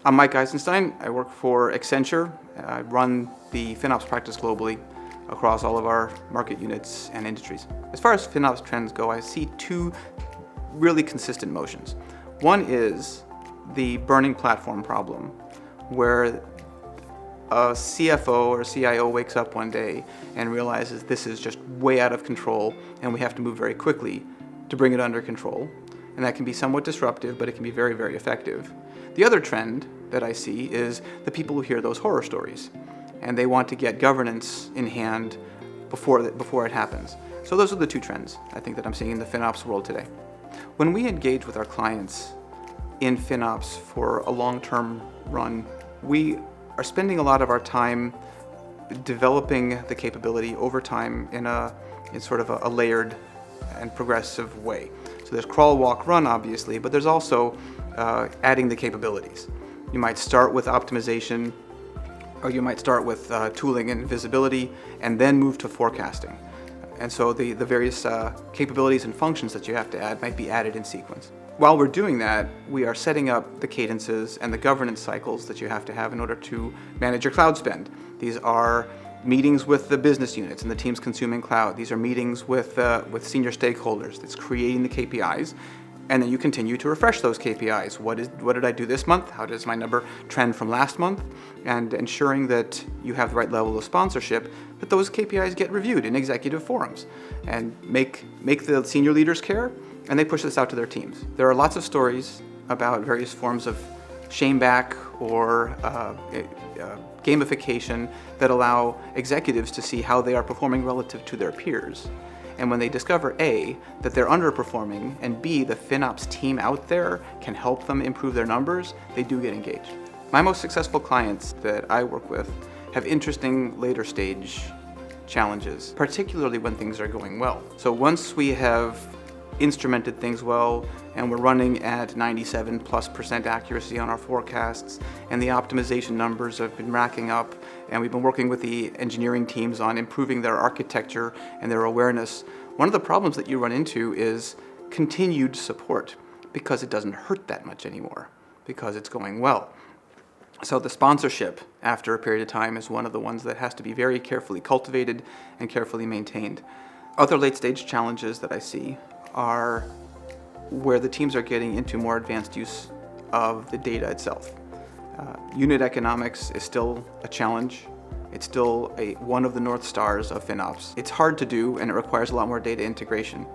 I'm Mike Eisenstein. I work for Accenture. I run the FinOps practice globally across all of our market units and industries. As far as FinOps trends go, I see two really consistent motions. One is the burning platform problem, where a CFO or CIO wakes up one day and realizes this is just way out of control and we have to move very quickly to bring it under control. And that can be somewhat disruptive, but it can be very, very effective. The other trend that I see is the people who hear those horror stories and they want to get governance in hand before it happens. So those are the two trends I think that I'm seeing in the FinOps world today. When we engage with our clients in FinOps for a long-term run, we are spending a lot of our time developing the capability over time in sort of a layered and progressive way. So there's crawl, walk, run, obviously, but there's also adding the capabilities. You might start with optimization, or you might start with tooling and visibility, and then move to forecasting. And so the various capabilities and functions that you have to add might be added in sequence. While we're doing that, we are setting up the cadences and the governance cycles that you have to have in order to manage your cloud spend. These are meetings with the business units and the teams consuming cloud. These are meetings with senior stakeholders. It's creating the KPIs. And then you continue to refresh those KPIs. What did I do this month? How does my number trend from last month? And ensuring that you have the right level of sponsorship, that those KPIs get reviewed in executive forums and make the senior leaders care, and they push this out to their teams. There are lots of stories about various forms of shame back or gamification that allow executives to see how they are performing relative to their peers. And when they discover A, that they're underperforming, and B, the FinOps team out there can help them improve their numbers, they do get engaged. My most successful clients that I work with have interesting later stage challenges, particularly when things are going well. So once we have instrumented things well and we're running at 97+% accuracy on our forecasts and the optimization numbers have been racking up and we've been working with the engineering teams on improving their architecture and their awareness, one of the problems that you run into is continued support because it doesn't hurt that much anymore because it's going well. So the sponsorship after a period of time is one of the ones that has to be very carefully cultivated and carefully maintained. Other late stage challenges that I see are where the teams are getting into more advanced use of the data itself. Unit economics is still a challenge. It's still one of the North Stars of FinOps. It's hard to do and it requires a lot more data integration.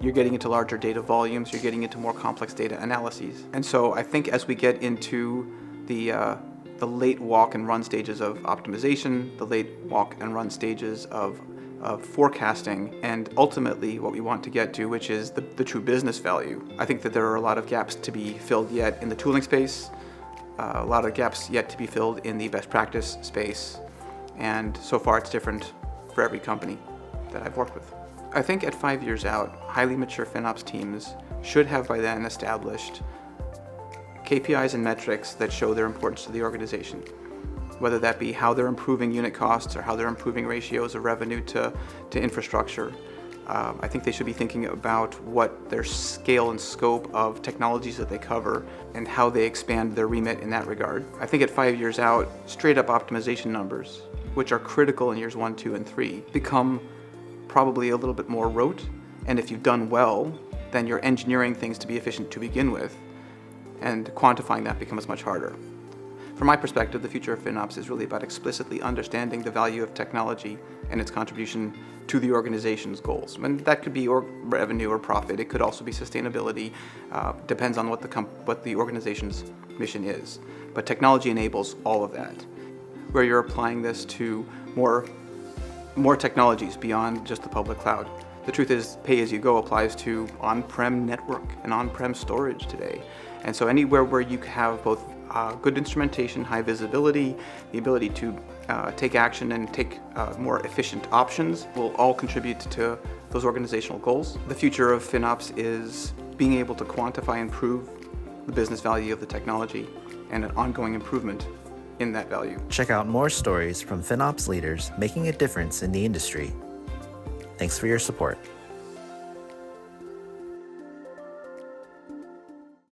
You're getting into larger data volumes, you're getting into more complex data analyses. And so I think as we get into the late walk and run stages of optimization, the late walk and run stages of forecasting, and ultimately what we want to get to, which is the true business value. I think that there are a lot of gaps to be filled yet in the tooling space, a lot of gaps yet to be filled in the best practice space, and so far it's different for every company that I've worked with. I think at 5 years out, highly mature FinOps teams should have by then established KPIs and metrics that show their importance to the organization, whether that be how they're improving unit costs or how they're improving ratios of revenue to infrastructure. I think they should be thinking about what their scale and scope of technologies that they cover and how they expand their remit in that regard. I think at 5 years out, straight up optimization numbers, which are critical in years 1, 2, and 3, become probably a little bit more rote. And if you've done well, then you're engineering things to be efficient to begin with, and quantifying that becomes much harder. From my perspective, the future of FinOps is really about explicitly understanding the value of technology and its contribution to the organization's goals. And that could be revenue or profit. It could also be sustainability. Depends on what the organization's mission is. But technology enables all of that. Where you're applying this to more technologies beyond just the public cloud. The truth is, pay-as-you-go applies to on-prem network and on-prem storage today. And so anywhere where you have both good instrumentation, high visibility, the ability to take action and take more efficient options will all contribute to those organizational goals. The future of FinOps is being able to quantify and prove the business value of the technology and an ongoing improvement in that value. Check out more stories from FinOps leaders making a difference in the industry. Thanks for your support.